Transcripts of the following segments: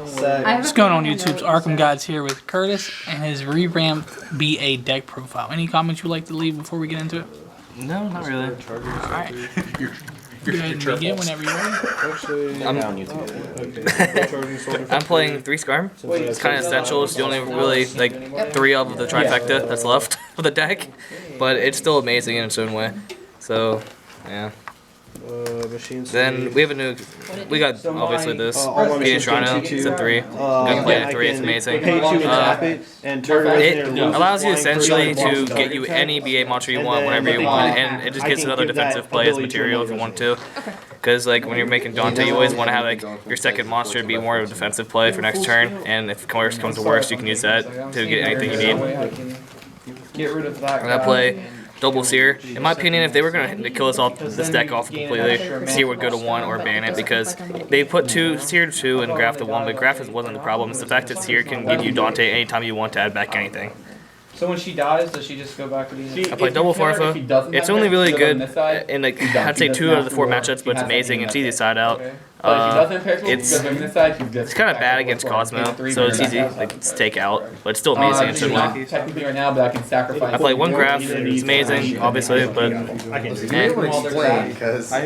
What's going on YouTube's Arkham Guides here with Curtis and his revamped BA deck profile. Any comments you'd like to leave before we get into it? No, not really. Alright. Go ahead and begin whenever you're ready. I'm playing 3 Skarm. It's kind of essential. It's the only really, like, 3 of the trifecta that's left of the deck. But it's still amazing in its own way. So, yeah. Then we have a new, we got obviously this Phoenix Rhino, it's a 3, gonna play a 3, it's amazing. It allows you essentially to get you any BA monster you want whenever you want, and it just gets another defensive play as material if you want to. Because like when you're making Dante, you always want to have like your second monster be more of a defensive play for next turn, and if worse comes to worse, you can use that to get anything you need. I'm gonna play Double Seer. In my opinion, if they were going to kill this deck off completely, Seer would go to 1 or ban it because they put Seer to 2 and Graph to 1, but Graph wasn't the problem. It's the fact that Seer can give you Dante anytime you want to add back anything. So when she dies, does she just go back to being... I play Double Farfa. It's only really good in like, I'd say 2 out of the 4 matchups, but it's amazing. It's easy side out. It's kind of bad against Cosmo, so it's easy to take out, but it's still amazing in some way. Technically right now, but I can sacrifice. I play 1 Graph, it's amazing, obviously, but I have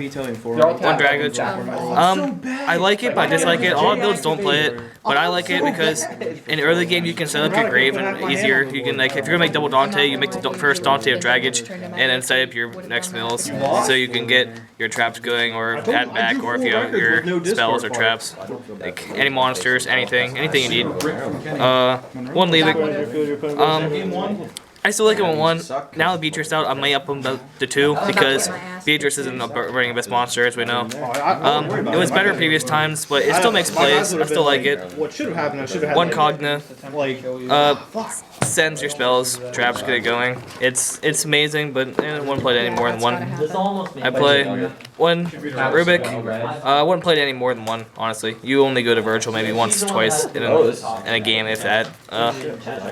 vetoing 4. 1 Dragage. I like it, but I dislike it. All builds don't play it, but I like it because in early game you can set up your grave and easier. You can like if you're gonna make double Dante, you make the first Dante of Dragage, and then set up your next mills, so you can get your traps going or add back, or if you have your spells or traps, like any monsters, anything you need. 1 leaving. I still like it on 1. Now with Beatrice out, I may up him to 2 because Beatrice isn't a burning abyss monster, as we know. It was better previous times, but it still makes plays. I still like it. 1 Cogna. Sends your spells, traps, get it going. It's amazing, but I wouldn't play it any more than 1. I play 1 Rubik. I wouldn't play it any more than 1, honestly. You only go to Virgil maybe once, twice in a game, if that.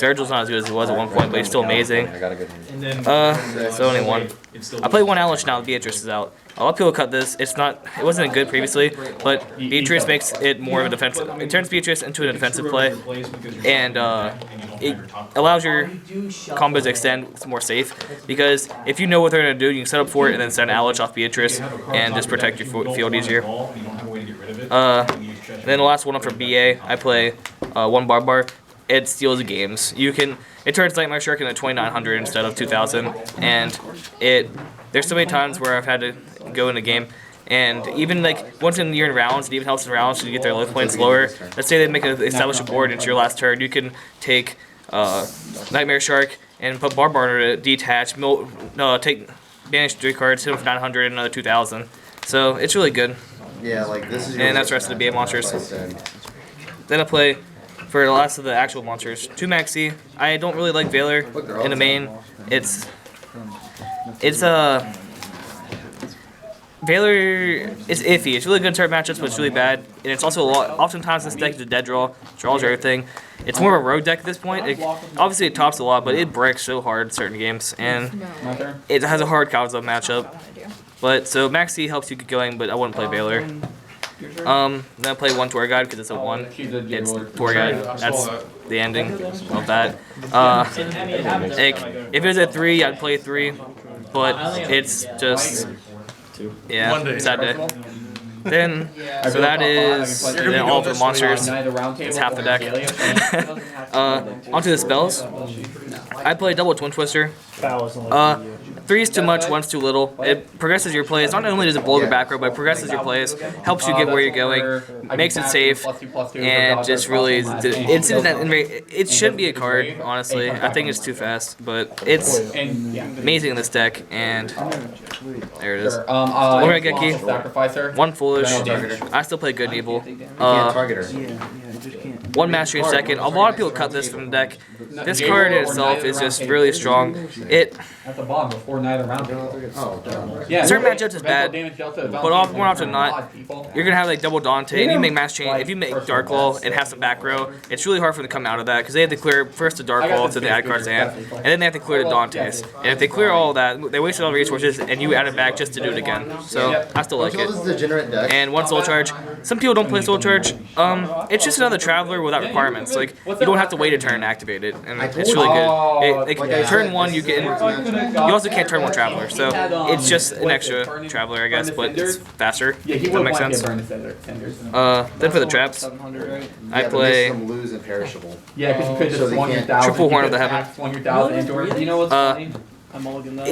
Virgil's not as good as he was at one point, but he's still amazing. So only 1. I play 1 Alish now. Beatrice is out. A lot of people cut this. It wasn't good previously, but Beatrice makes it more of a defensive. It turns Beatrice into a defensive play, and it allows your combos to extend. It's more safe because if you know what they're gonna do, you can set up for it and then send Alish off Beatrice and just protect your field easier. Then the last one up for BA, I play 1 Barbar. It steals games. It turns Nightmare Shark into 2900 instead of 2000, and there's so many times where I've had to go in a game, and even like once in year in rounds, it even helps in rounds to get their life points lower. Let's say they establish a board into your last turn, you can take Nightmare Shark and put Barbar to detach, take banish 3 cards, hit them for 900 and another 2000. So it's really good. Yeah, like this is. And that's the rest of the BA monsters. Then I play. For the last of the actual monsters, 2 Maxi. I don't really like Valor in the main. Valor is iffy. It's really good in certain matchups, but it's really bad. And it's also oftentimes this deck is a dead draw. Draws everything. It's more of a road deck at this point. Obviously it tops a lot, but it breaks so hard in certain games. And it has a hard Kawaza matchup. But so Maxi helps you get going, but I wouldn't play Valor. Then I play 1 Tour Guide because it's a 1. It's Tour Guide. That's the ending of that. If it was a 3, I'd play 3, but it's just sad day. Then so that is all of the monsters. It's half the deck. Onto the spells. I play double Twin Twister. 3 is too much, 1's too little. It progresses your plays. Not only does it blow your back row, but it progresses your plays, helps you get where you're going, makes it safe, and just really, it shouldn't be a card, honestly. I think it's too fast, but it's amazing in this deck, and there it is. 1 Regeki, 1 Foolish. I still play Good and Evil. 1 Mastery in second. A lot of people cut this from the deck. This card in itself is just really strong. Certain matchups is bad, but more often than not, you're gonna have like double Dante, and you make Mass Chain. If you make Dark Wall and have some back row, it's really hard for them to come out of that because they have to clear first the Dark Wall to the add cards hand, and then they have to clear the Dantes. And if they clear all of that, they wasted all the resources, and you add it back just to do it again. So I still like it. And 1 Soul Charge. Some people don't play Soul Charge. It's just another Traveler without requirements. Like, you don't have to wait a turn to activate it, and it's really good. Turn 1, you get. You also can't turn 1 Traveler, so it's just an extra Traveler, I guess, but it's faster. If that makes sense. Then for the traps, I play lose and perishable. Yeah, because you could just swung your 1,000. Triple Horn of the Heaven. Swung your 1,000 indoors. You know what's funny? I mulligan that.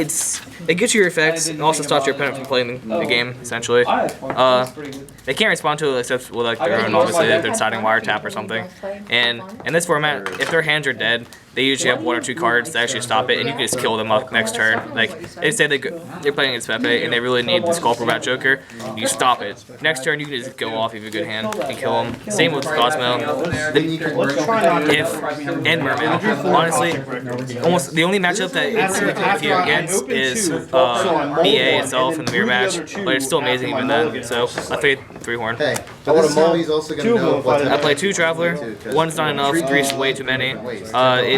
It gets you your effects and also stops your opponent from playing the game, essentially. They can't respond to it except with like their own, obviously, if they're deciding wiretap or something. And in this format, if their hands are dead, they usually have 1 or 2 cards to actually stop it, and you can just kill them up next turn. Like, they say they're playing against Pepe, and they really need the Sculptor Bat Joker. You stop it. Next turn, you can just go off if you have a good hand and kill them. Same with Cosmo. And Merman. Honestly, almost the only matchup that it's inferior against is BA itself in the mirror match, but it's still amazing even then. So I played 3 Horn. Hey, but this is how he's also going to know what to I play 2 Traveler. 1's not enough. 3's way too many.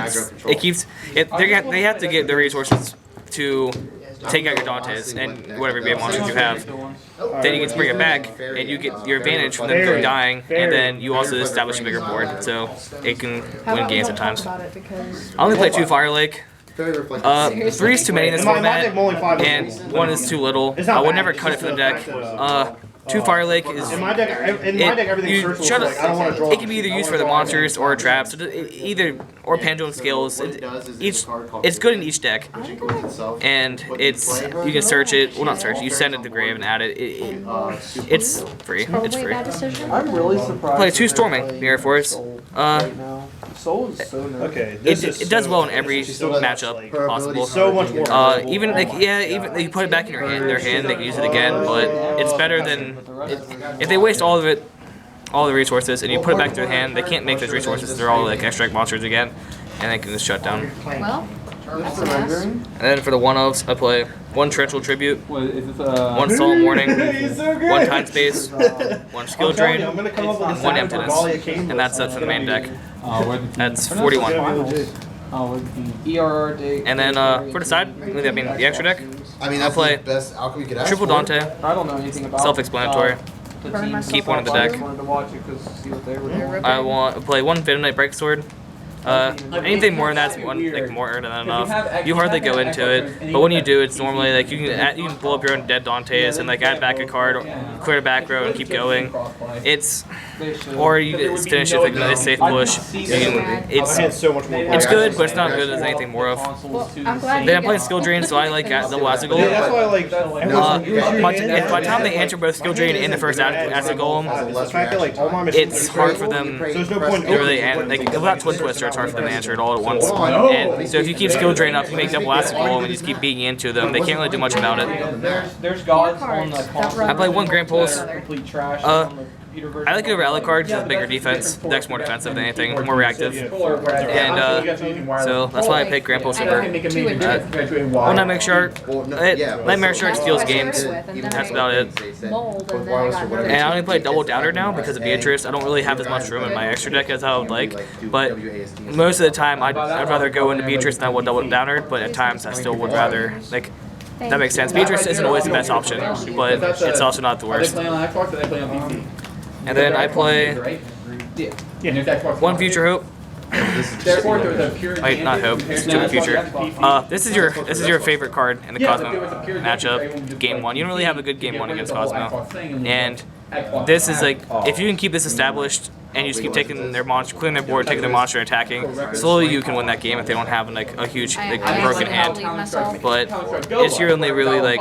They have to get the resources to take out your Dantes and whatever BA monsters you have. Then you get to bring it back, and you get your advantage from them dying, and then you also establish a bigger board, so it can win games at times. I only play 2 Fire Lake. 3 is too many in this format, and 1 is too little. I would never cut it from the deck. 2 Fire Lake is. In my deck, everything circles. I don't want to draw. It can be either used for the monsters or traps, or pendulum skills. It's good in each deck, and you can search it. Well, not search. You send it to the grave and add it. It's free. It's free. I'm really surprised. Play 2 Storming, the Air Force. Soul is so nice. Okay, It does well in every matchup possible. So much more. Even you put it back in their hand, they can use it again. But it's better than if they waste all the resources, and you put it back to their hand. They can't make those resources. They're all like extract monsters again, and they can just shut down. Well, that's a mess. And then for the 1-ofs, I play 1 Torrential Tribute, What, is this, 1 Solemn Warning, 1 Time Space, 1 Skill Drain, and 1 Emptiness, and that's it for the main deck. That's 41. ERR dig. And then for the side, I mean the extra deck, I mean, I that's play the best outcome you could ask Triple for. Dante, I don't know anything about self-explanatory. the team. Keep 1 in the deck. Wanted to watch it 'cause see what they were doing. I want to play 1 Venomite Break Sword. Anything more than that's more than enough. You hardly go into it, but when you do, it's normally like you can blow up your own dead Dantes and like add back a card, clear the back row, and keep going. Or you just finish it with like a nice safe push. It's good, but it's not good as anything more of. Well, I'm glad Then I'm playing Skill Drain, so I like double Acid Golem. That's why I like. By the time they answer both Skill Drain and the first Acid Golem, it's hard for them to really end. Like without Twin Twister, it's hard for them to answer it all at once. And so if you keep Skill Drain up, you make double Acid Golem and you just keep beating into them. They can't really do much about it. There's gods on the console. I play 1 Grand Pulse. Complete trash on the computer version. I like it over Alucard because it's bigger defense. Deck's more defensive than anything, more reactive. And so that's why I pick Grand Pulse over. One Nightmare Shark. Nightmare Shark steals games. That's about it. mold, and then I got nervous. And I only play double Doubter now because of Beatrice. I don't really have as much room in my extra deck as I would like. But most of the time, I'd rather go into Beatrice than I would double Doubter. But at times, I still would rather like. That makes sense. Beatrice isn't always the best option, but it's also not the worst. Are they playing on Xbox or they play on PC? And then I play Yeah. 1 Future Hope. Therefore, there's a pure Wait, not Hope. Stupid Future. This is your favorite card in the Cosmo matchup. Game 1. You don't really have a good Game 1 against Cosmo. And this is like, if you can keep this established and you just keep taking their monster, clearing their board, taking their monster, attacking, slowly you can win that game if they don't have like a huge like, broken hand. But it's your only really like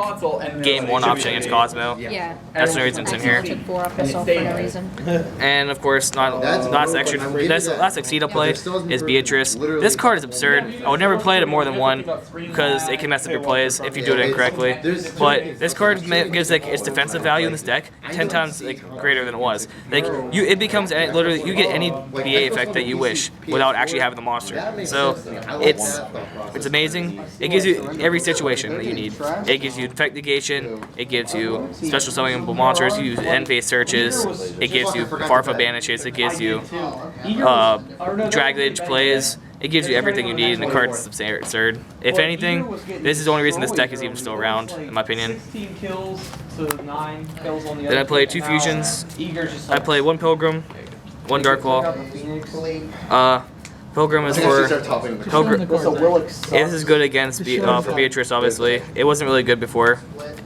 Game 1 option against Cosmo. Yeah. That's the reason it's in here. Took 4 off myself for no reason. And of course, last Exceeda play is Beatrice. This card is absurd. I would never play it at more than 1 because it can mess up your plays if you do it incorrectly. But this card gives like its defensive value in this deck 10 times like greater than it was. Like it becomes literally you get any BA effect that you wish without actually having the monster. So it's amazing. It gives you every situation that you need. It gives you effect negation. It gives you special summonable monsters. You use end phase searches. It gives you Farfa banishes. It gives you Dragonage plays. It gives you everything you need, and the card's absurd. If anything, this is the only reason this deck is even still around, in my opinion. 16 kills to 9 kills on the Then I play 2 fusions. I play 1 Pilgrim, 1 Dark Claw. Pilgrim is I think I should for start topping the Pilgrim. This a Willis. This is good against for Beatrice, obviously. It wasn't really good before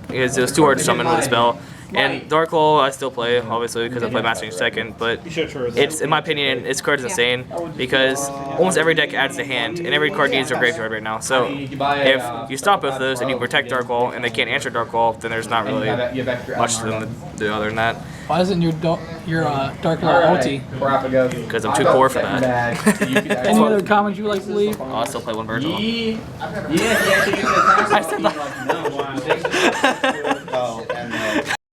because it was too hard to summon with the spell. And Dark Claw I still play, obviously, because I play Master Range second. But it's, in my opinion, this card's insane because almost every deck adds a hand, and every card needs their graveyard right now. So if you stop both of those and you protect Dark Claw and they can't answer Dark Claw, then there's not really much to them to do other than that. Why isn't your Dark Law ulti? Because I'm too poor for that. Any other comments you would like to leave? I'll still play 1 Virgil. Yeah, he actually gets the attack. I said that.